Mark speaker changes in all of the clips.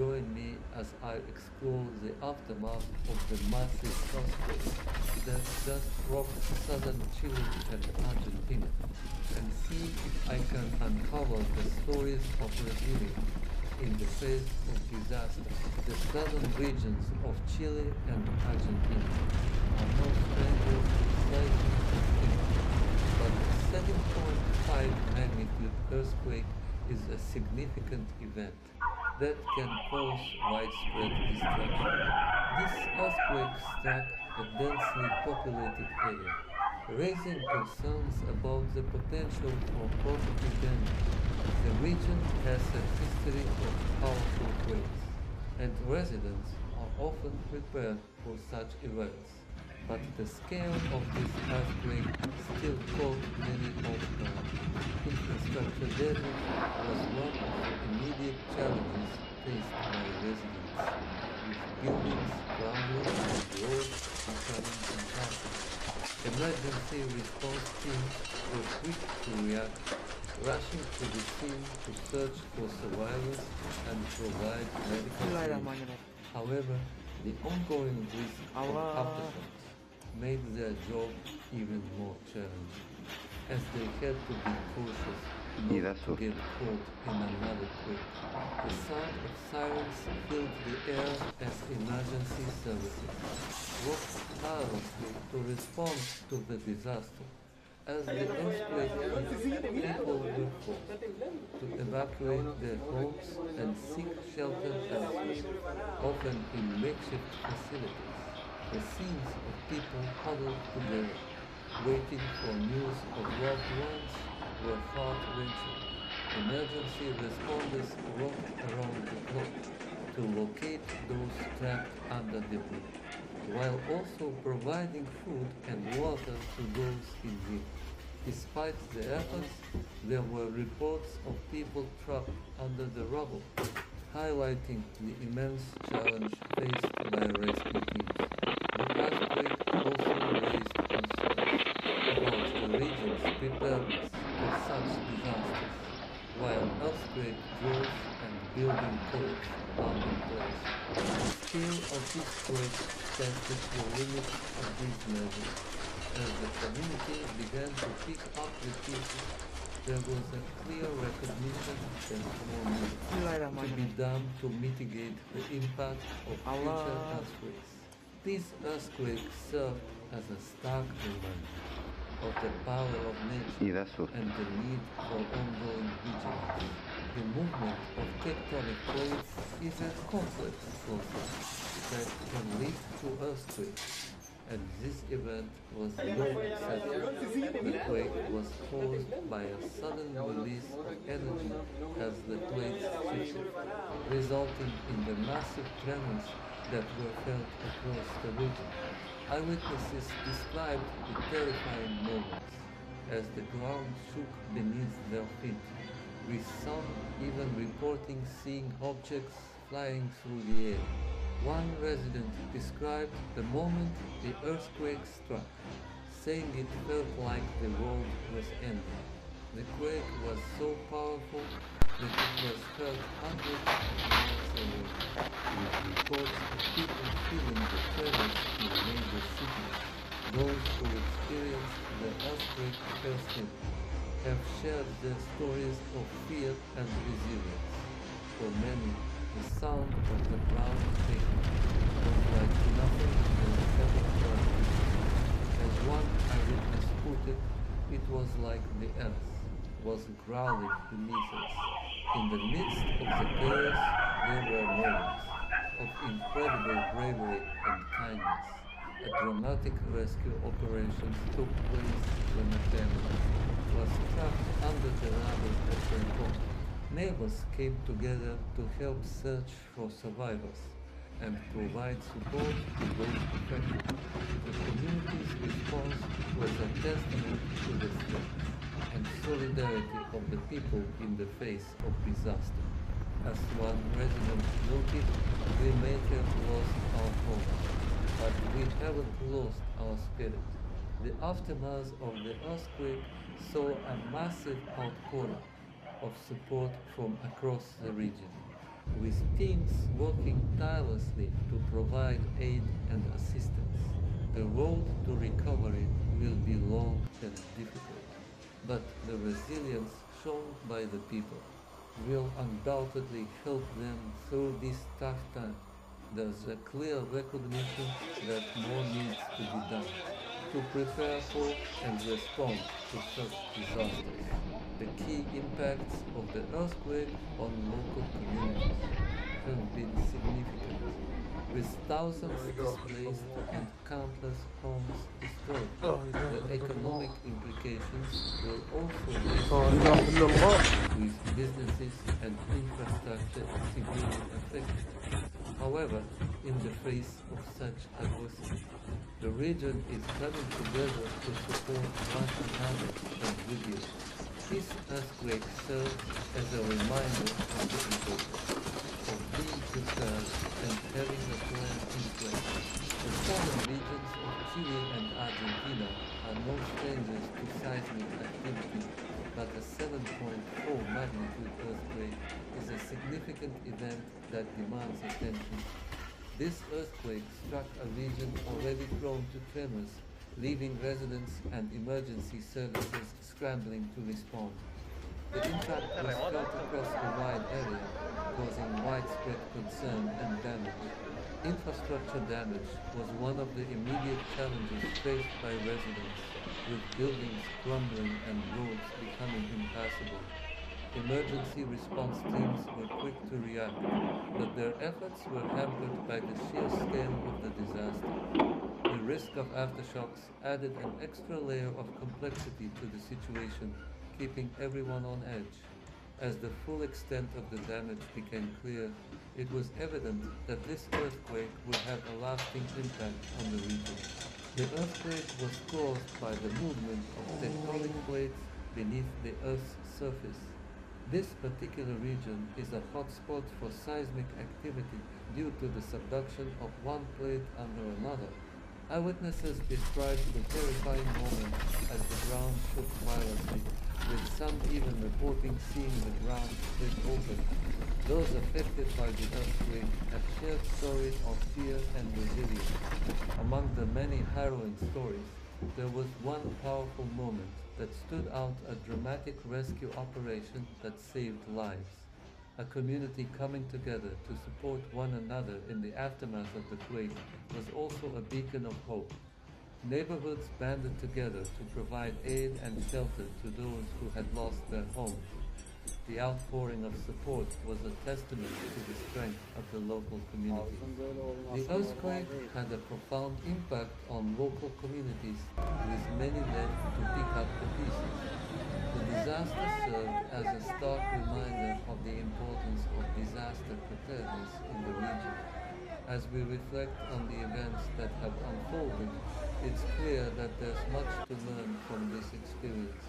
Speaker 1: join me as I explore the aftermath of the massive earthquake that just rocked southern Chile and Argentina, and see if I can uncover the stories of resilience in the face of disaster. The southern regions of Chile and Argentina are no strangers to seismic impact, but a 7.5 magnitude earthquake is a significant event that can cause widespread destruction. This earthquake struck a densely populated area, raising concerns about the potential for property damage. The region has a history of powerful quakes, and residents are often prepared for such events. But the scale of this earthquake still caught many off guard. Infrastructure damage was one of the immediate challenges faced by residents, with buildings crumbling and roads becoming impassable. Emergency response teams were quick to react, rushing to the scene to search for survivors and provide medical aid. However, the ongoing risk of aftershocks made their job even more challenging, as they had to be cautious not to get caught in another quake. The sound of sirens filled the air as emergency services worked tirelessly to respond to the disaster. As the earthquake hit, people were forced to evacuate their homes and seek shelter elsewhere, often in makeshift facilities. The scenes of people huddled together, waiting for news of loved ones, were heart-wrenching. Emergency responders rocked around the clock to locate those trapped under debris, while also providing food and water to those in need. Despite the efforts, there were reports of people trapped under the rubble, highlighting the immense challenge faced by rescue teams. The earthquake also raised concerns about the region's preparedness for such disasters. While earthquake drills and building codes are in place, the scale of this quake tested the limits of these measures. As the community began to pick up the pieces, there was a clear recognition that more needed to be done to mitigate the impact of future earthquakes. This earthquake served as a stark reminder of the power of nature and the need for ongoing vigilance. The movement of tectonic plates is a complex process that can lead to earthquakes, and this event was no exception. The quake was caused by a sudden release of energy as the plates shifted, resulting in the massive tremors that were felt across the region. Eyewitnesses described the terrifying moments as the ground shook beneath their feet, with some even reporting seeing objects flying through the air. One resident described the moment the earthquake struck, saying it felt like the world was ending. The quake was so powerful that it was felt hundreds of miles away, with reports of people feeling the tremors in major cities. Those who experienced the earthquake firsthand have shared their stories of fear and resilience. For many, the sound of the ground shaking was like nothing they had ever before. As one eyewitness put it, it was like the earth was growling beneath us. In the midst of the chaos, there were moments of incredible bravery and kindness. A dramatic rescue operation took place when a family was trapped under the rubble of their home. Neighbors came together to help search for survivors and provide support to those affected. The community's response was a testament to the strength and solidarity of the people in the face of disaster. As one resident noted, we may have lost our home, but we haven't lost our spirit. The aftermath of the earthquake saw a massive outpouring of support from across the region. with teams working tirelessly to provide aid and assistance. The road to recovery will be long and difficult, but the resilience shown by the people will undoubtedly help them through this tough time. There's a clear recognition that more needs to be done to prepare for and respond to such disasters. The key impacts of the earthquake on local communities have been significant, with thousands displaced and countless homes destroyed. The economic implications will also be significant, with businesses and infrastructure severely affected. However, in the face of such adversity, the region is coming together to support one another and with you. This earthquake serves as a reminder of the importance of being prepared and having a plan in place. The southern regions of Chile and Argentina are no strangers to seismic activity, but a 7.4 magnitude earthquake is a significant event that demands attention. This earthquake struck a region already prone to tremors, leaving residents and emergency services scrambling to respond. The impact was felt across a wide area, causing widespread concern and damage. Infrastructure damage was one of the immediate challenges faced by residents, with buildings crumbling and roads becoming impassable. Emergency response teams were quick to react, but their efforts were hampered by the sheer scale of the disaster. The risk of aftershocks added an extra layer of complexity to the situation, keeping everyone on edge. As the full extent of the damage became clear, it was evident that this earthquake would have a lasting impact on the region. The earthquake was caused by the movement of tectonic plates beneath the Earth's surface. This particular region is a hotspot for seismic activity due to the subduction of one plate under another. Eyewitnesses described the terrifying moment as the ground shook violently, with some even reporting seeing the ground split open. Those affected by the earthquake have shared stories of fear and resilience. Among the many harrowing stories, there was one powerful moment that stood out, a dramatic rescue operation that saved lives. A community coming together to support one another in the aftermath of the quake was also a beacon of hope. Neighborhoods banded together to provide aid and shelter to those who had lost their homes. The outpouring of support was a testament to the strength of the local community. The earthquake had a profound impact on local communities, with many left to pick up the pieces. The disaster served as a stark reminder of the importance of disaster preparedness in the region. As we reflect on the events that have unfolded, it's clear that there's much to learn from this experience.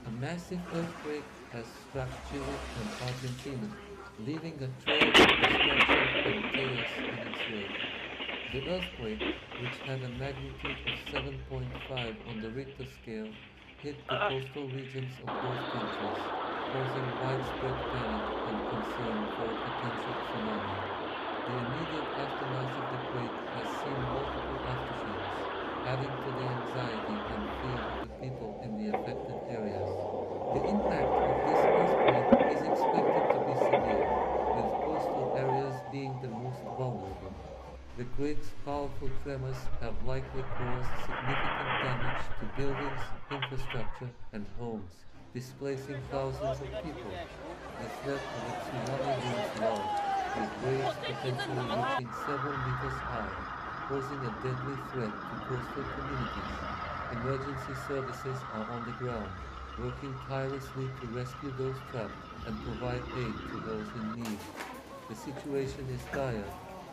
Speaker 1: A massive earthquake has struck Chile and Argentina, leaving a trail of destruction and chaos in its wake. The earthquake, which had a magnitude of 7.5 on the Richter scale, hit the coastal regions of both countries, causing widespread panic and concern for a potential tsunami. The immediate aftermath of the quake has seen multiple aftershocks, adding to the anxiety and fear of the people in the affected areas. The impact of this earthquake is expected to be severe, with coastal areas being the most vulnerable. The quake's powerful tremors have likely caused significant damage to buildings, infrastructure, and homes, displacing thousands of people. The threat of a tsunami looms large, with waves potentially reaching several meters high, posing a deadly threat to coastal communities. Emergency services are on the ground, working tirelessly to rescue those trapped and provide aid to those in need. The situation is dire,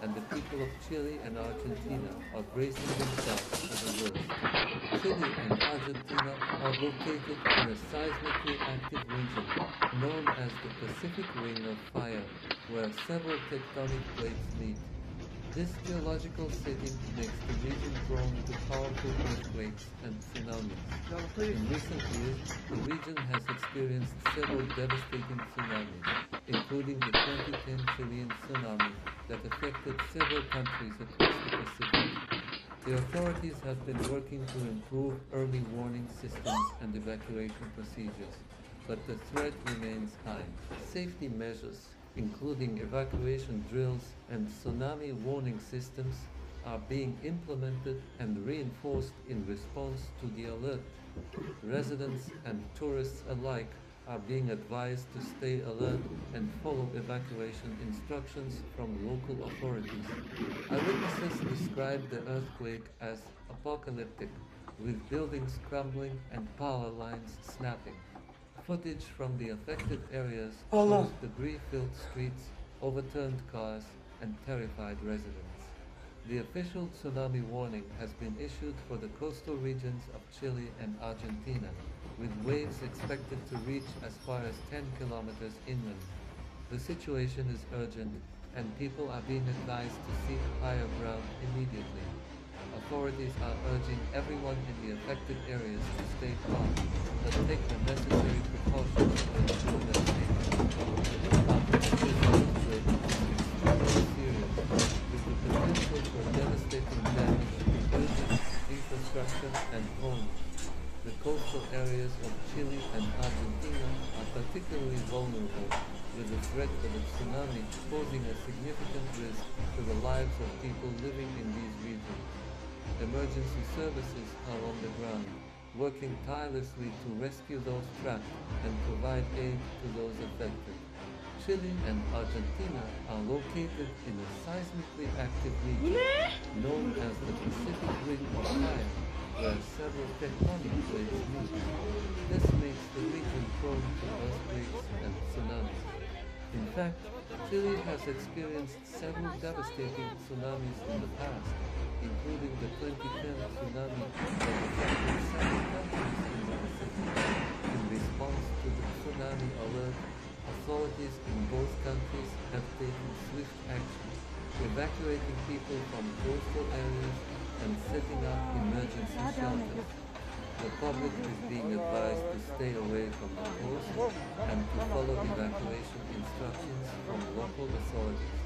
Speaker 1: and the people of Chile and Argentina are bracing themselves for the worst. Chile and Argentina are located in a seismically active region known as the Pacific Ring of Fire, where several tectonic plates meet. This geological setting makes the region prone to powerful earthquakes and tsunamis. In recent years, the region has experienced several devastating tsunamis, including the 2010 Chilean tsunami that affected several countries across the Pacific. The authorities have been working to improve early warning systems and evacuation procedures, but the threat remains high. Safety measures, including evacuation drills and tsunami warning systems, are being implemented and reinforced in response to the alert. Residents and tourists alike are being advised to stay alert and follow evacuation instructions from local authorities. Eyewitnesses described the earthquake as apocalyptic, with buildings crumbling and power lines snapping. Footage from the affected areas shows debris-filled streets, overturned cars, and terrified residents. The official tsunami warning has been issued for the coastal regions of Chile and Argentina, with waves expected to reach as far as 10 kilometers inland. The situation is urgent, and people are being advised to seek higher ground immediately. Authorities are urging everyone in the affected areas to stay calm, but take the necessary precautions to ensure their safety. The impact of this earthquake is extremely serious, with the potential for devastating damage to buildings, infrastructure, and homes. The coastal areas of Chile and Argentina are particularly vulnerable, with the threat of a tsunami posing a significant risk to the lives of people living in these regions. Emergency services are on the ground, working tirelessly to rescue those trapped and provide aid to those affected. Chile and Argentina are located in a seismically active region known as the Pacific Ring of Fire, where several tectonic plates meet. This makes the region prone to earthquakes and tsunamis. In fact, Chile has experienced several devastating tsunamis in the past, including the 2010 tsunami that affected several countries in the Pacific. In response to the tsunami alert, authorities in both countries have taken swift action, evacuating people from coastal areas and setting up emergency shelters. The public is being advised to stay away from the coast and to follow evacuation instructions from local authorities.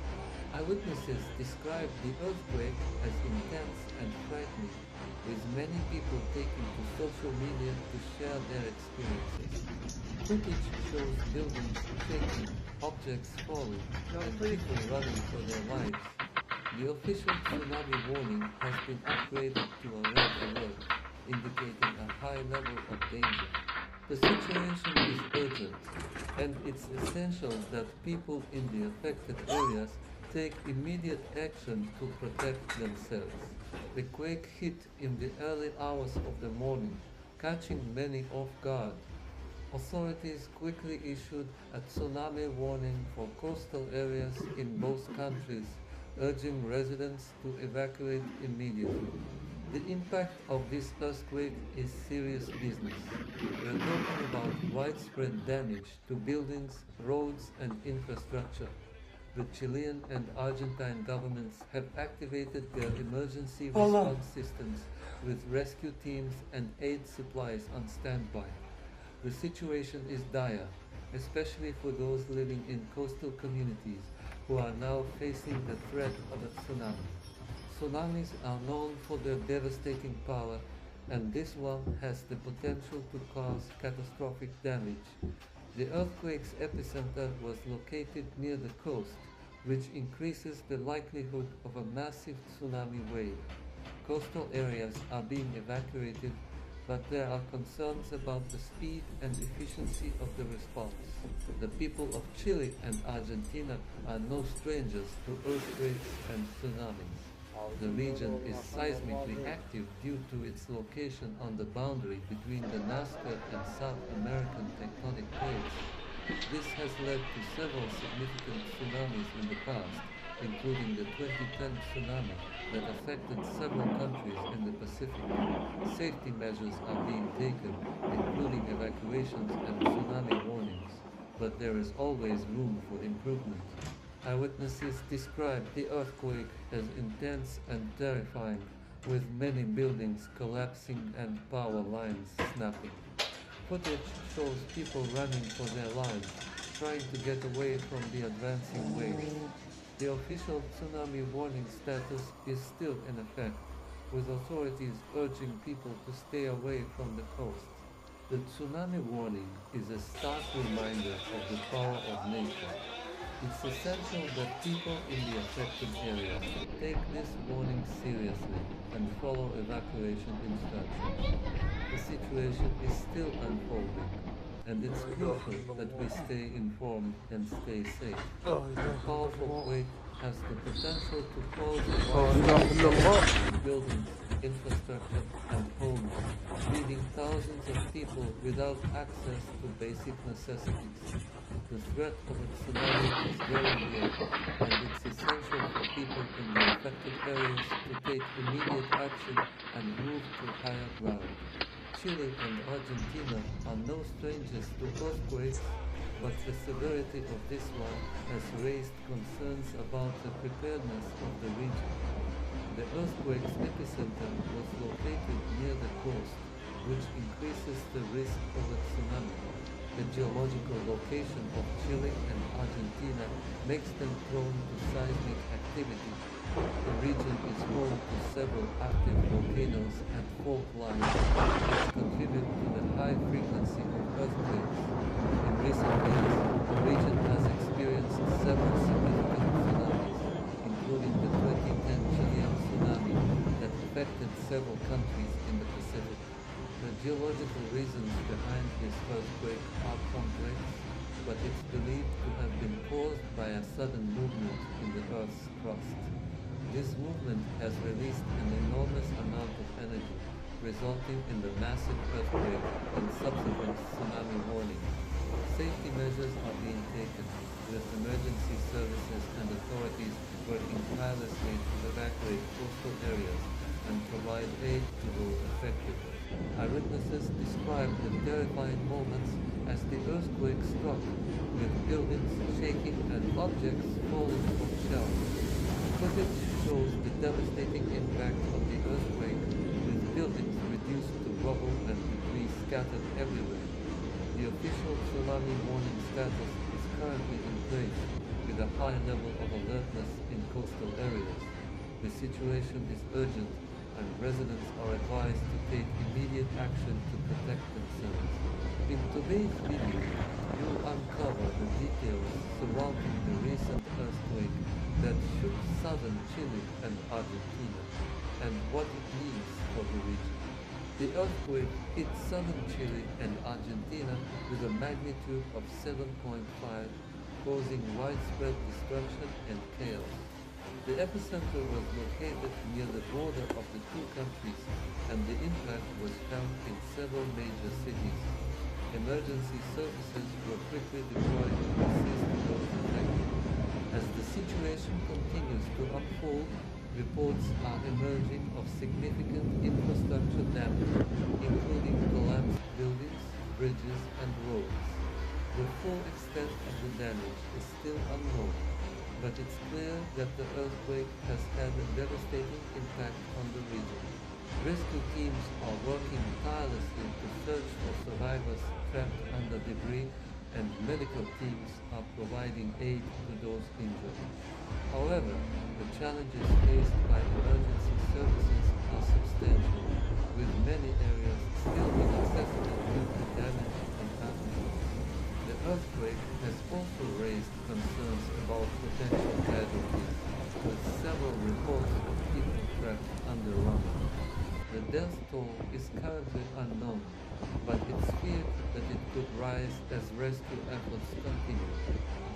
Speaker 1: Eyewitnesses described the earthquake as intense and frightening, with many people taking to social media to share their experiences. Footage shows buildings shaking, objects falling, and people running for their lives. The official tsunami warning has been upgraded to a red alert, indicating a high level of danger. The situation is urgent, and it's essential that people in the affected areas take immediate action to protect themselves. The quake hit in the early hours of the morning, catching many off guard. Authorities quickly issued a tsunami warning for coastal areas in both countries, urging residents to evacuate immediately. The impact of this earthquake is serious business. We are talking about widespread damage to buildings, roads, and infrastructure. The Chilean and Argentine governments have activated their emergency response systems with rescue teams and aid supplies on standby. The situation is dire, especially for those living in coastal communities who are now facing the threat of a tsunami. Tsunamis are known for their devastating power, and this one has the potential to cause catastrophic damage. The earthquake's epicenter was located near the coast, which increases the likelihood of a massive tsunami wave. Coastal areas are being evacuated, but there are concerns about the speed and efficiency of the response. The people of Chile and Argentina are no strangers to earthquakes and tsunamis. The region is seismically active due to its location on the boundary between the Nazca and South American tectonic plates. This has led to several significant tsunamis in the past, including the 2010 tsunami that affected several countries in the Pacific. Safety measures are being taken, including evacuations and tsunami warnings, but there is always room for improvement. Eyewitnesses described the earthquake as intense and terrifying, with many buildings collapsing and power lines snapping. Footage shows people running for their lives, trying to get away from the advancing waves. The official tsunami warning status is still in effect, with authorities urging people to stay away from the coast. The tsunami warning is a stark reminder of the power of nature. It's essential that people in the affected area take this warning seriously and follow evacuation instructions. The situation is still unfolding, and it's crucial that we stay informed and stay safe. A powerful quake has the potential to cause widespread buildings, infrastructure, and homes, leaving thousands of people without access to basic necessities. The threat of a tsunami is very real, and it's essential for people in the affected areas to take immediate action and move to higher ground. Chile and Argentina are no strangers to earthquakes, but the severity of this one has raised concerns about the preparedness of the region. The earthquake's epicenter was located near the coast, which increases the risk of a tsunami. The geological location of Chile and Argentina makes them prone to seismic activity. The region is home to several active volcanoes and fault lines, which contribute to the high frequency of earthquakes. In recent years, the region has experienced several significant tsunamis, including the 2010 Chilean tsunami that affected several countries in the Pacific. The geological reasons behind this earthquake are complex, but it's believed to have been caused by a sudden movement in the Earth's crust. This movement has released an enormous amount of energy, resulting in the massive earthquake and subsequent tsunami warning. Safety measures are being taken, with emergency services and authorities working tirelessly to evacuate coastal areas and provide aid to those affected. Eyewitnesses described the terrifying moments as the earthquake struck, with buildings shaking and objects falling from shelves. Footage shows the devastating impact of the earthquake, with buildings reduced to rubble and debris scattered everywhere. The official tsunami warning status is currently in place, with a high level of alertness in coastal areas. The situation is urgent, and residents are advised to take immediate action to protect themselves. In today's video, you'll uncover the details surrounding the recent earthquake that shook southern Chile and Argentina, and what it means for the region. The earthquake hit southern Chile and Argentina with a magnitude of 7.5, causing widespread destruction and chaos. The epicenter was located near the border of the two countries, and the impact was felt in several major cities. Emergency services were quickly deployed to assist those affected. As the situation continues to unfold, reports are emerging of significant infrastructure damage, including collapsed buildings, bridges, and roads. The full extent of the damage is still unknown, but it's clear that the earthquake has had a devastating impact on the region. Rescue teams are working tirelessly to search for survivors trapped under debris, and medical teams are providing aid to those injured. However, the challenges faced by emergency services are substantial, with many areas still inaccessible due to damage and aftershocks. The earthquake has also raised concerns about potential casualties, with several reports of people trapped under rubble. The death toll is currently unknown, but it's feared that it could rise as rescue efforts continue.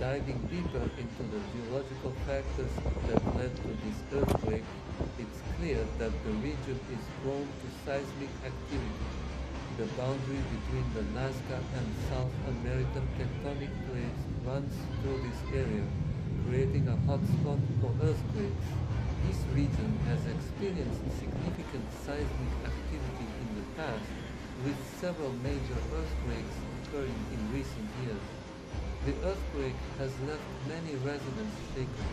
Speaker 1: Diving deeper into the geological factors that led to this earthquake, it's clear that the region is prone to seismic activity. The boundary between the Nazca and South American tectonic plates runs through this area, creating a hotspot for earthquakes. This region has experienced significant seismic activity in the past, with several major earthquakes occurring in recent years. The earthquake has left many residents shaken,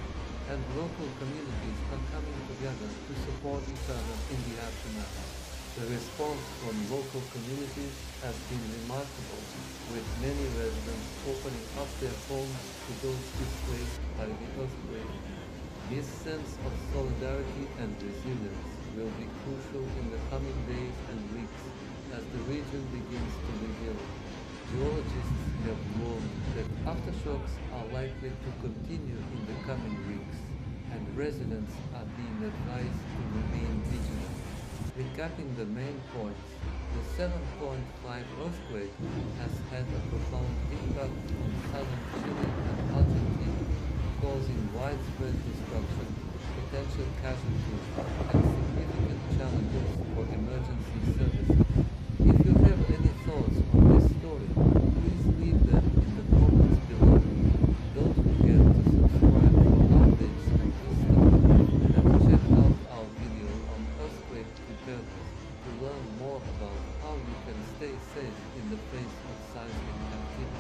Speaker 1: and local communities are coming together to support each other in the aftermath. The response from local communities has been remarkable, with many residents opening up their homes to those displaced by the earthquake. This sense of solidarity and resilience will be crucial in the coming days and weeks as the region begins to rebuild. Geologists have warned that aftershocks are likely to continue in the coming weeks, and residents are being advised to remain vigilant. Recapping the main points, the 7.5 earthquake has had a profound impact on southern Chile and Argentina, causing widespread destruction, potential casualties, and significant challenges for emergency services. If you have any thoughts on this story, please leave them in the comments below. Don't forget to subscribe for updates on this story and check out our video on earthquake preparedness to learn more about how you can stay safe in the face of seismic activity.